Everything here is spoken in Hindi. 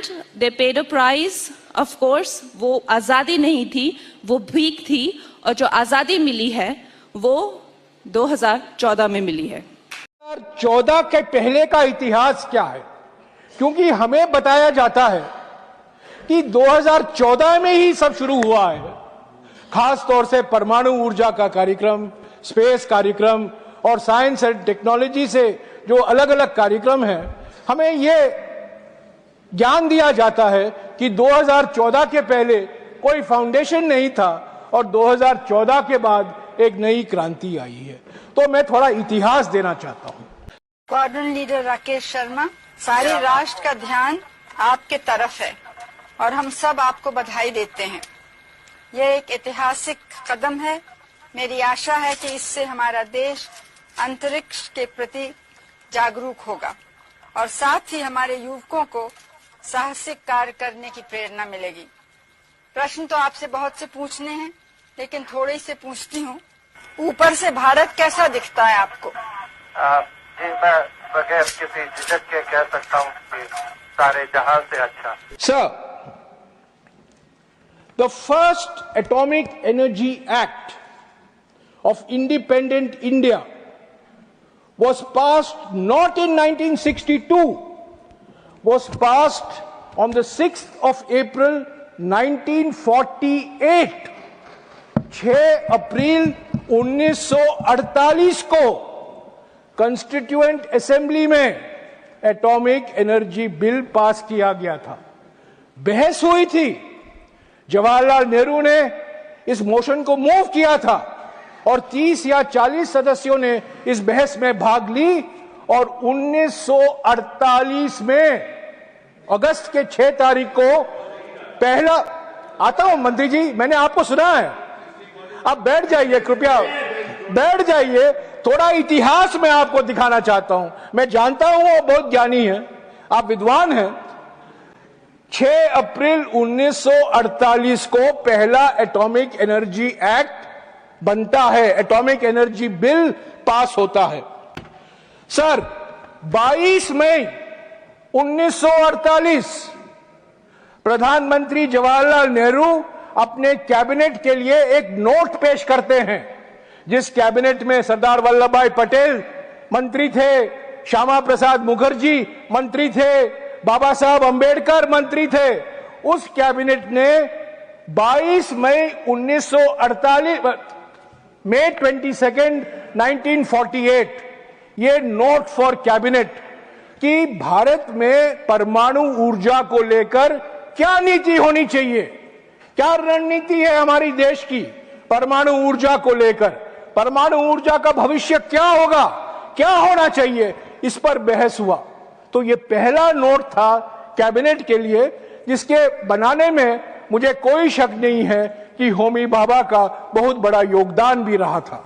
And they paid a price. Of course वो आजादी नहीं थी, वो भीख थी, और जो आजादी मिली है वो 2014 में मिली है। 2014 के पहले का इतिहास क्या है? क्योंकि हमें बताया जाता है कि 2014 में ही सब शुरू हुआ है, खास तौर से परमाणु ऊर्जा का कार्यक्रम, स्पेस कार्यक्रम और साइंस एंड टेक्नोलॉजी से जो अलग अलग कार्यक्रम हैं, हमें ये ज्ञान दिया जाता है कि 2014 के पहले कोई फाउंडेशन नहीं था और 2014 के बाद एक नई क्रांति आई है। तो मैं थोड़ा इतिहास देना चाहता हूं। स्क्वाड्रन लीडर राकेश शर्मा, सारे राष्ट्र का ध्यान आपके तरफ है और हम सब आपको बधाई देते हैं। यह एक ऐतिहासिक कदम है। मेरी आशा है कि इससे हमारा देश अंतरिक्ष के प्रति जागरूक होगा और साथ ही हमारे युवकों को साहसिक कार्य करने की प्रेरणा मिलेगी। प्रश्न तो आपसे बहुत से पूछने हैं, लेकिन थोड़े से पूछती हूँ। ऊपर से भारत कैसा दिखता है आपको? जी, मैं बगैर किसी झिझक के कह सकता हूँ कि सारे जहां से अच्छा। Sir, the first Atomic Energy Act of independent India was passed not in 1962, was passed on the 6th of April 1948. 6 अप्रैल 1948 को कॉन्स्टिट्यूएंट असेंबली में एटॉमिक एनर्जी बिल पास किया गया था। बहस हुई थी, जवाहरलाल नेहरू ने इस मोशन को मूव किया था और 30 या 40 सदस्यों ने इस बहस में भाग ली और 1948 में अगस्त के 6 तारीख को पहला, आता हूं मंत्री जी, मैंने आपको सुना है, आप बैठ जाइए, कृपया बैठ जाइए। थोड़ा इतिहास मैं आपको दिखाना चाहता हूं। मैं जानता हूं वो बहुत ज्ञानी है, आप विद्वान हैं। 6 अप्रैल 1948 को पहला एटॉमिक एनर्जी एक्ट बनता है, एटॉमिक एनर्जी बिल पास होता है। सर, 22 मई 1948 प्रधानमंत्री जवाहरलाल नेहरू अपने कैबिनेट के लिए एक नोट पेश करते हैं, जिस कैबिनेट में सरदार वल्लभ भाई पटेल मंत्री थे, श्यामा प्रसाद मुखर्जी मंत्री थे, बाबा साहब अंबेडकर मंत्री थे। उस कैबिनेट ने 22 मई 1948 मई 22, 1948 ये नोट फॉर कैबिनेट कि भारत में परमाणु ऊर्जा को लेकर क्या नीति होनी चाहिए, क्या रणनीति है हमारी देश की परमाणु ऊर्जा को लेकर, परमाणु ऊर्जा का भविष्य क्या होगा, क्या होना चाहिए, इस पर बहस हुआ। तो ये पहला नोट था कैबिनेट के लिए, जिसके बनाने में मुझे कोई शक नहीं है कि होमी भाभा का बहुत बड़ा योगदान भी रहा था।